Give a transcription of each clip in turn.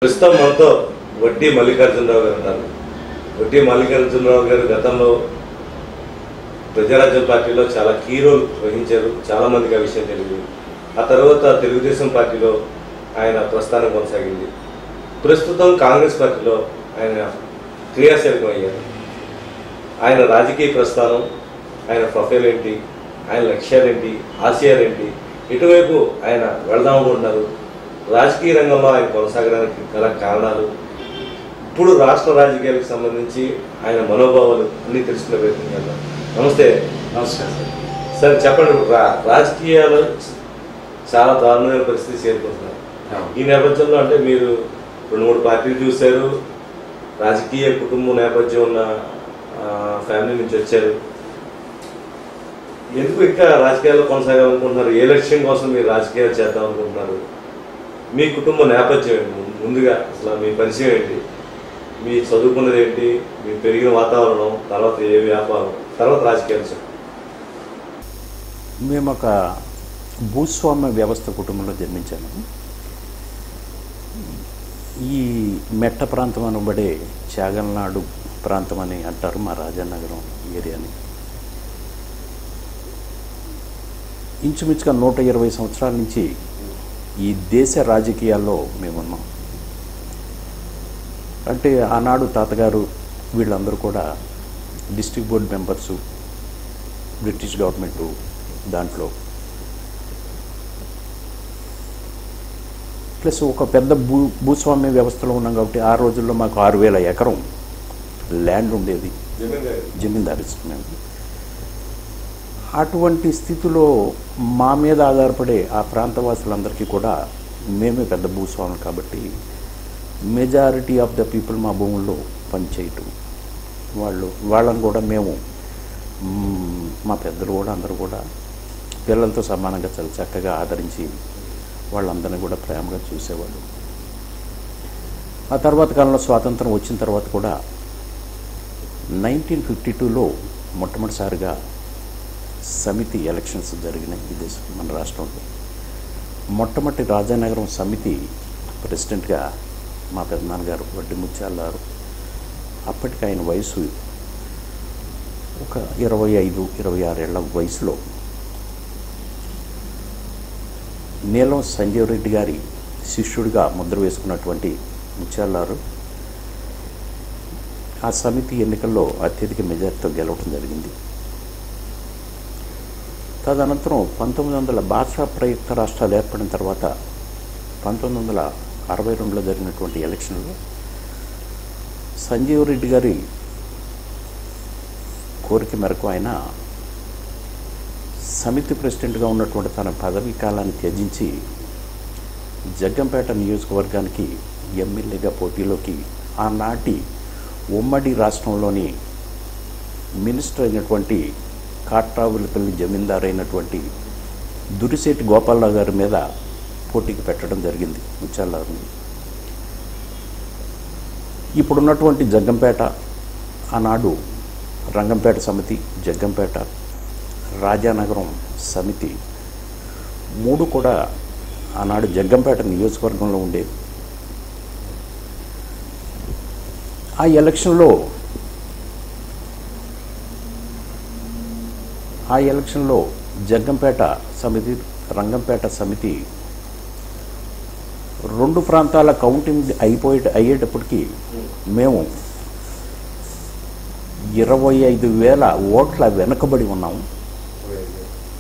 ప్రస్తుతం మనతో వడ్డీ మల్లికార్జునరావు గారు ఉన్నారు. వడ్డీ మల్లికార్జునరావు గారు గతంలో ప్రజారాజ్యం పార్టీలో చాలా కీ రోల్ వహించారు. చాలా మందికి ఆ విషయం తెలియదు. ఆ తర్వాత తెలుగుదేశం పార్టీలో ఆయన ప్రస్థానం కొనసాగింది. ప్రస్తుతం కాంగ్రెస్ పార్టీలో ఆయన క్రియాశీలకం అయ్యారు. ఆయన రాజకీయ ప్రస్థానం, ఆయన ప్రొఫైల్ ఏంటి, ఆయన లక్ష్యాలేంటి, ఆశయాలేంటి, ఎటువైపు ఆయన వెళదామనుకుంటున్నారు, రాజకీయ రంగంలో ఆయన కొనసాగడానికి గల కారణాలు, ఇప్పుడు రాష్ట్ర రాజకీయాలకు సంబంధించి ఆయన మనోభావాలు అన్ని తెలుసుకునే ప్రయత్నం చేద్దాం. నమస్తే. నమస్కారం సార్, చెప్పండి. రాజకీయాలు చాలా దారుణమైన పరిస్థితి చేరుకుంటున్నారు. ఈ నేపథ్యంలో అంటే మీరు 2-3 పార్టీలు చూశారు, రాజకీయ కుటుంబ నేపథ్యం ఉన్న ఫ్యామిలీ నుంచి వచ్చారు. ఎందుకు ఇంకా రాజకీయాల్లో కొనసాగాలనుకుంటున్నారు? ఏ లక్ష్యం కోసం మీరు రాజకీయాలు చేద్దాం అనుకుంటున్నారు? మీ కుటుంబ నేపథ్యం ఏంటి? ముందుగా అసలు మీ పరిచయం ఏంటి, మీ చదువుకున్నది ఏంటి, మీ పెరిగిన వాతావరణం, తర్వాత ఏ వ్యాపారం, తర్వాత రాజకీయాలు చెప్పండి. మేము ఒక భూస్వామ్య వ్యవస్థ కుటుంబంలో జన్మించాము. ఈ మెట్ట ప్రాంతం అనబడే చాగల్నాడు ప్రాంతం అని అంటారు మా రాజానగరం ఏరియాని. ఇంచుమించుగా 120 సంవత్సరాల నుంచి ఈ దేశ రాజకీయాల్లో మేమున్నాం. అంటే ఆనాడు తాతగారు వీళ్ళందరూ కూడా district board members, British government దాంట్లో, ప్లస్ ఒక పెద్ద భూస్వామ్య వ్యవస్థలో ఉన్నాం. కాబట్టి ఆ రోజుల్లో మాకు 6,000 ఎకరం ల్యాండ్ ఉండేది, జమీందారీ. అటువంటి స్థితిలో మా మీద ఆధారపడే ఆ ప్రాంతవాసులందరికీ కూడా మేమే పెద్ద భూస్వాములు. కాబట్టి మెజారిటీ ఆఫ్ ద పీపుల్ మా భూముల్లో పనిచేయటం, వాళ్ళని కూడా మేము, మా పెద్దలు కూడా అందరూ కూడా పిల్లలతో సమానంగా చాలా చక్కగా ఆదరించి వాళ్ళందరినీ కూడా ప్రేమగా చూసేవాళ్ళు. ఆ తర్వాత కాలంలో స్వాతంత్రం వచ్చిన తర్వాత కూడా 1952లో మొట్టమొదటిసారిగా సమితి ఎలక్షన్స్ జరిగినాయి ఈ దేశం, మన రాష్ట్రంలో. మొట్టమొదటి రాజానగరం సమితి ప్రెసిడెంట్గా మా పెద్దనాన్నగారు వడ్డీ ముత్యాలగారు. అప్పటికి ఆయన వయసు ఒక 25-26 ఏళ్ల వయసులో నీలం సంజీవ్ రెడ్డి గారి శిష్యుడిగా ముద్ర వేసుకున్నటువంటి ముత్యాలగారు ఆ సమితి ఎన్నికల్లో అత్యధిక మెజార్టీతో గెలవడం జరిగింది. తదనంతరం 1900 భాషా ప్రయుక్త రాష్ట్రాలు ఏర్పడిన తర్వాత 1962లో జరిగినటువంటి ఎలక్షన్లో సంజీవ్ రెడ్డి గారి కోరిక మేరకు ఆయన సమితి ప్రెసిడెంట్గా ఉన్నటువంటి తన పదవీ కాలాన్ని త్యజించి జగ్గంపేట నియోజకవర్గానికి ఎమ్మెల్యేగా పోటీలోకి ఆనాటి ఉమ్మడి రాష్ట్రంలోని మినిస్టర్ అయినటువంటి కాట్రావులపల్లి జమీందారు అయినటువంటి దురిశెట్టి గోపాలరావు గారి మీద పోటీకి పెట్టడం జరిగింది ముత్యాలగారిని. ఇప్పుడున్నటువంటి జగ్గంపేట, ఆనాడు రంగంపేట సమితి, జగ్గంపేట, రాజానగరం సమితి 3 కూడా ఆనాడు జగ్గంపేట నియోజకవర్గంలో ఉండేవి. ఆ ఎలక్షన్లో జగ్గంపేట సమితి, రంగంపేట సమితి 2 ప్రాంతాల కౌంటింగ్ అయ్యేటప్పటికీ మేము 25,000 ఓట్ల వెనుకబడి ఉన్నాము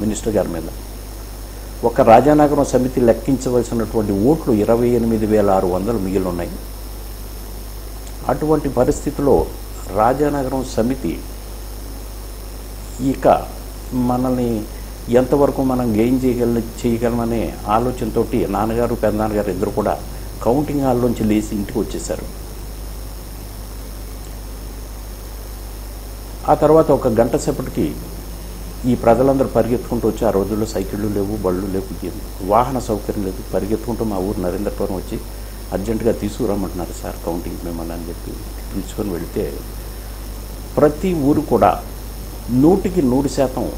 మినిస్టర్ గారి మీద. ఒక రాజానగరం సమితి లెక్కించవలసినటువంటి ఓట్లు 28,600 మిగిలి ఉన్నాయి. అటువంటి పరిస్థితిలో రాజానగరం సమితి ఇక మనల్ని ఎంతవరకు మనం గెయిన్ చేయగలమనే ఆలోచనతో నాన్నగారు, పెద్దనాన్నగారు ఇద్దరు కూడా కౌంటింగ్ హాల్లోంచి లేచి ఇంటికి వచ్చేశారు. ఆ తర్వాత ఒక గంట సేపటికి ఈ ప్రజలందరూ పరిగెత్తుకుంటూ వచ్చి, ఆ రోజుల్లో సైకిళ్ళు లేవు, బళ్ళు లేవు, వాహన సౌకర్యం లేదు, పరిగెత్తుకుంటూ మా ఊరు నరేంద్రపురం వచ్చి అర్జెంటుగా తీసుకురమ్మంటున్నారు సార్ కౌంటింగ్ మిమ్మల్ని అని చెప్పి పిలుచుకొని వెళితే ప్రతి ఊరు కూడా 100%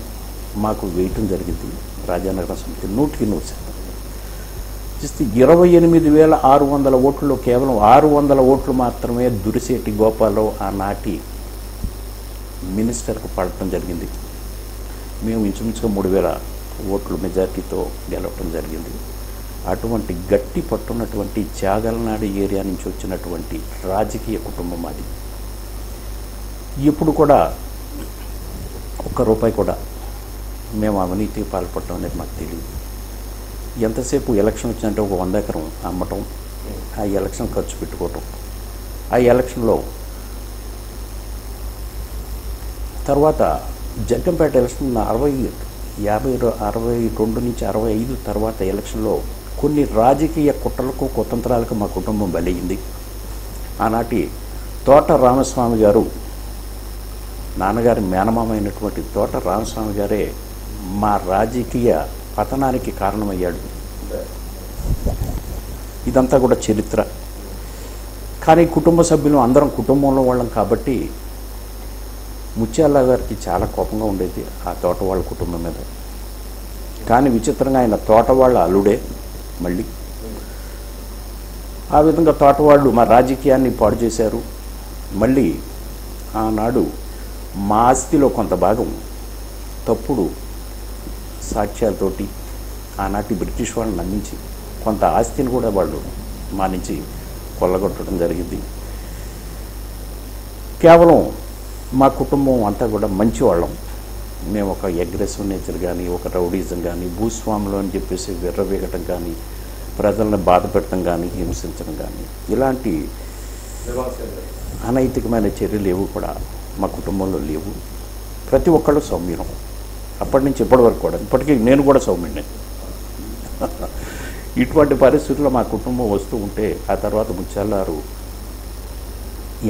మాకు వేయటం జరిగింది. రాజానగరం సమితి 100%. చూస్తే 28,600 ఓట్లలో కేవలం 600 ఓట్లు మాత్రమే దురిశెట్టి గోపాలరావు ఆనాటి మినిస్టర్కు పడటం జరిగింది. మేము ఇంచుమించుగా 3,000 ఓట్లు మెజార్టీతో గెలవటం జరిగింది. అటువంటి గట్టి పట్టున్నటువంటి చాగలనాడు ఏరియా నుంచి వచ్చినటువంటి రాజకీయ కుటుంబం అది. ఇప్పుడు కూడా ఒక్క రూపాయి కూడా మేము అవినీతికి పాల్పడటం అనేది మాకు తెలియదు. ఎంతసేపు ఎలక్షన్ వచ్చిందంటే ఒక 100 ఎకరం అమ్మటం, ఆ ఎలక్షన్ ఖర్చు పెట్టుకోవటం, ఆ ఎలక్షన్లో తర్వాత జగ్గంపేట ఎలక్షన్ 62 నుంచి 65 తర్వాత ఎలక్షన్లో కొన్ని రాజకీయ కుట్రలకు కుతంత్రాలకు మా కుటుంబం బలైంది. ఆనాటి తోట రామస్వామి గారు, నాన్నగారి మేనమామ అయినటువంటి తోట రామస్వామి గారే మా రాజకీయ పతనానికి కారణమయ్యాడు. ఇదంతా కూడా చరిత్ర. కానీ కుటుంబ సభ్యులు అందరం కుటుంబంలో వాళ్ళం కాబట్టి ముత్యాల గారికి చాలా కోపంగా ఉండేది ఆ తోట వాళ్ళ కుటుంబం మీద. కానీ విచిత్రంగా ఆయన తోట వాళ్ళ అల్లుడే. మళ్ళీ ఆ విధంగా తోట వాళ్ళు మా రాజకీయాన్ని పాడు చేశారు. మళ్ళీ ఆనాడు మా ఆస్తిలో కొంత భాగం తప్పుడు సాక్ష్యాలతోటి ఆనాటి బ్రిటిష్ వాళ్ళని నమ్మించి కొంత ఆస్తిని కూడా వాళ్ళు మా నుంచి కొల్లగొట్టడం జరిగింది. కేవలం మా కుటుంబం అంతా కూడా మంచి వాళ్ళం. మేము ఒక అగ్రెసివ్ నేచర్ కానీ, ఒక రౌడీజం కానీ, భూస్వాములు అని చెప్పేసి విర్రవీగటం కానీ, ప్రజలను బాధ పెట్టడం కానీ, హింసించడం కానీ, ఇలాంటి అనైతికమైన చర్యలు ఏవి కూడా మా కుటుంబంలో లేవు. ప్రతి ఒక్కళ్ళు సౌమ్యం. అప్పటి నుంచి ఇప్పటి వరకు కూడా, ఇప్పటికీ నేను కూడా సౌమ్యుడిని. ఇటువంటి పరిస్థితుల్లో మా కుటుంబం వస్తూ ఉంటే ఆ తర్వాత ముత్యాలారు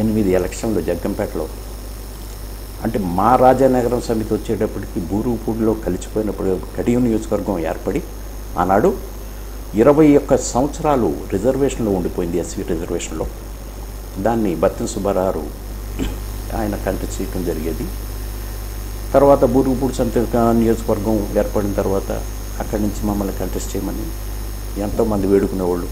8 ఎలక్షన్లు జగ్గంపేటలో, అంటే మా రాజానగరం సమితి వచ్చేటప్పటికి బూరుగుపూడిలో కలిసిపోయినప్పుడు కడియం నియోజకవర్గం ఏర్పడి ఆనాడు 21 సంవత్సరాలు రిజర్వేషన్లో ఉండిపోయింది, ఎస్సీ రిజర్వేషన్లో. దాన్ని బత్తిన సుబ్బారావు ఆయన కంటెస్ట్ చేయడం జరిగేది. తర్వాత బూరుగుపూడి సమితి నియోజకవర్గం ఏర్పడిన తర్వాత అక్కడి నుంచి మమ్మల్ని కంటెస్ట్ చేయమని ఎంతోమంది వేడుకునేవాళ్ళు.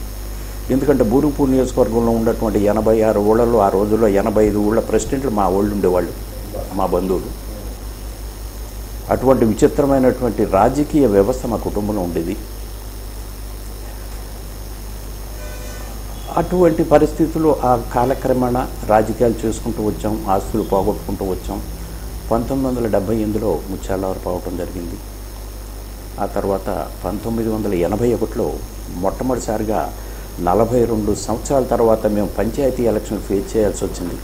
ఎందుకంటే బూరుగుపూడి నియోజకవర్గంలో ఉన్నటువంటి 86 ఊళ్ళలో ఆ రోజుల్లో 85 ఊళ్ళ ప్రెసిడెంట్లు మా వాళ్ళు ఉండేవాళ్ళు, మా బంధువులు. అటువంటి విచిత్రమైనటువంటి రాజకీయ వ్యవస్థ మా కుటుంబంలో ఉండేది. అటువంటి పరిస్థితుల్లో ఆ కాలక్రమేణా రాజకీయాలు చేసుకుంటూ వచ్చాం, ఆస్తులు పోగొట్టుకుంటూ వచ్చాం. 1978లో ముత్యాలవారు పోవటం జరిగింది. ఆ తర్వాత 1981లో మొట్టమొదటిసారిగా 42 సంవత్సరాల తర్వాత మేము పంచాయతీ ఎలక్షన్ ఫేస్ చేయాల్సి వచ్చింది.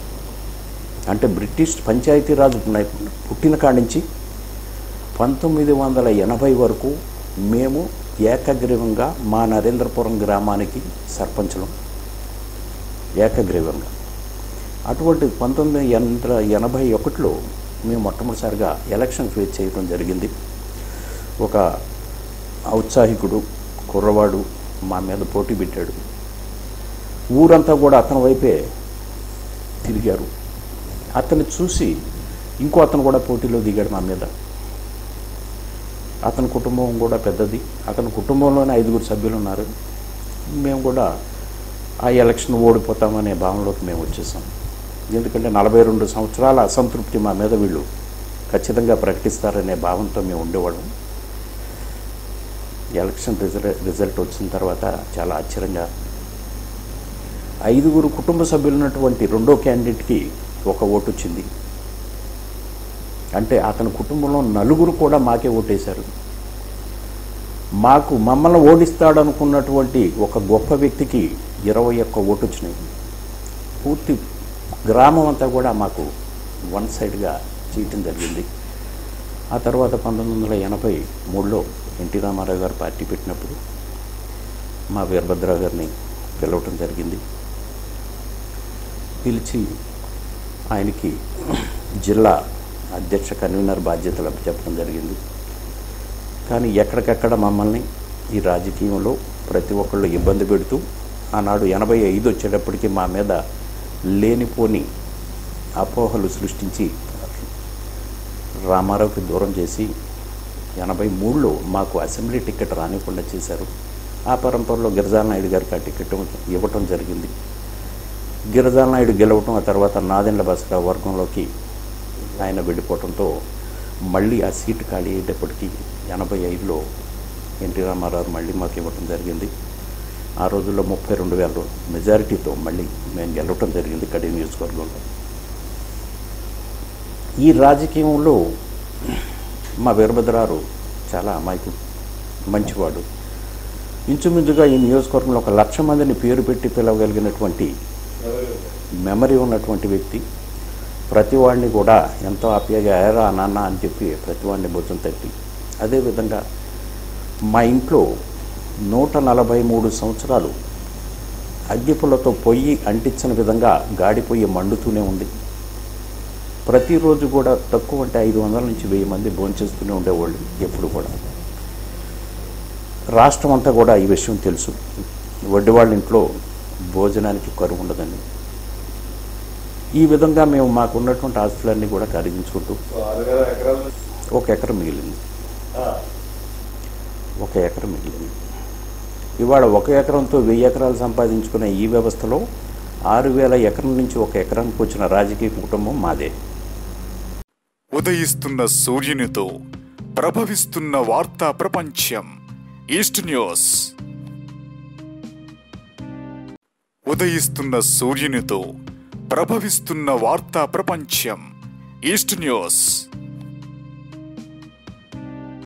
అంటే బ్రిటిష్ పంచాయతీరాజు పుట్టిన కాడి నుంచి 1980 వరకు మేము ఏకగ్రీవంగా మా నరేంద్రపురం గ్రామానికి సర్పంచులం, ఏకగ్రీవంగా. అటువంటి 1981లో మేము మొట్టమొదటిసారిగా ఎలక్షన్ ఫేస్ చేయడం జరిగింది. ఒక ఔత్సాహికుడు కుర్రవాడు మా మీద పోటీ పెట్టాడు. ఊరంతా కూడా అతని వైపే తిరిగారు. అతన్ని చూసి ఇంకో అతను కూడా పోటీలో దిగాడు మా మీద. అతని కుటుంబం కూడా పెద్దది. అతని కుటుంబంలోనే 5 సభ్యులు ఉన్నారు. మేము కూడా ఆ ఎలక్షన్ ఓడిపోతామనే భావనలోకి మేము వచ్చేసాం. ఎందుకంటే 42 సంవత్సరాల అసంతృప్తి మా మీద వీళ్ళు ఖచ్చితంగా ప్రకటిస్తారనే భావంతో మేము ఉండేవాళ్ళం. ఎలక్షన్ రిజల్ట్ వచ్చిన తర్వాత చాలా ఆశ్చర్యంగా 5 కుటుంబ సభ్యులు ఉన్నటువంటి రెండో క్యాండిడేట్కి 1 ఓటు వచ్చింది. అంటే అతని కుటుంబంలో 4 కూడా మాకే ఓటేశారు. మమ్మల్ని ఓడిస్తాడనుకున్నటువంటి ఒక గొప్ప వ్యక్తికి 21 ఓటు వచ్చినాయి. పూర్తి గ్రామం అంతా కూడా మాకు వన్ సైడ్గా చేయటం జరిగింది. ఆ తర్వాత 1983లో ఎన్టీ రామారావు గారు పార్టీ పెట్టినప్పుడు మా వీరభద్రరావు గారిని పిలవటం జరిగింది. పిలిచి ఆయనకి జిల్లా అధ్యక్ష కన్వీనర్ బాధ్యతలు చెప్పడం జరిగింది. కానీ ఎక్కడికక్కడ మమ్మల్ని ఈ రాజకీయంలో ప్రతి ఒక్కళ్ళు ఇబ్బంది పెడుతూ ఆనాడు 85 వచ్చేటప్పటికి మా మీద లేనిపోని అపోహలు సృష్టించి రామారావుకి దూరం చేసి 83లో మాకు అసెంబ్లీ టికెట్ రానివ్వకుండా చేశారు. ఆ పరంపరలో గిరిజాల నాయుడు గారికి ఆ టికెట్ ఇవ్వటం జరిగింది. గిరిజాల నాయుడు గెలవటం, ఆ తర్వాత నాదెండ్ల భాస్కర్ వర్గంలోకి ఆయన వెళ్ళిపోవడంతో మళ్ళీ ఆ సీటు ఖాళీ అయ్యేటప్పటికీ 85లో ఎన్టీ రామారావు మళ్ళీ మాకు ఇవ్వటం జరిగింది. ఆ రోజుల్లో 32,000 మెజారిటీతో మళ్ళీ మేము గెలవటం జరిగింది కడి నియోజకవర్గంలో. ఈ రాజకీయంలో మా వీరభద్రారు చాలా అమాయకుడు, మంచివాడు. ఇంచుమించుగా ఈ నియోజకవర్గంలో 1,00,000 మందిని పేరు పెట్టి పిలవగలిగినటువంటి మెమరీ ఉన్నటువంటి వ్యక్తి. ప్రతి వాడిని కూడా ఎంతో ఆప్యాయంగా ఏరా నాన్న అని చెప్పి ప్రతి వాడిని భుజం తట్టి, అదేవిధంగా మా ఇంట్లో 143 సంవత్సరాలు అగ్గిపుల్లతో పొయ్యి అంటించిన విధంగా గాడి పొయ్యి మండుతూనే ఉంది. ప్రతిరోజు కూడా తక్కువ అంటే 500 నుంచి 1000 మంది భోంచేస్తూనే ఉండేవాళ్ళు ఎప్పుడు కూడా. రాష్ట్రం అంతా కూడా ఈ విషయం తెలుసు, వడ్డీ వాళ్ళ ఇంట్లో భోజనానికి కరువు ఉండదని. ఈ విధంగా మేము మాకున్నటువంటి ఆస్తులన్నీ కూడా ఖరీదించుకుంటూ 1 ఎకరం మిగిలింది. 1 ఎకరం మిగిలింది. ఇవాళ 1 ఎకరంతో 1000 ఎకరాలు సంపాదించుకునే ఈ వ్యవస్థలో 6,000 ఎకరం నుంచి 1 ఎకరానికి వచ్చిన రాజకీయ కుటుంబం మాదే. ఉదయిస్తున్న సూర్యునితో ప్రభవిస్తున్న వార్తా ప్రపంచం ఈస్ట్ న్యూస్. ఉదయిస్తున్న సూర్యునితో ప్రభవిస్తున్న వార్తా ప్రపంచం ఈస్ట్ న్యూస్.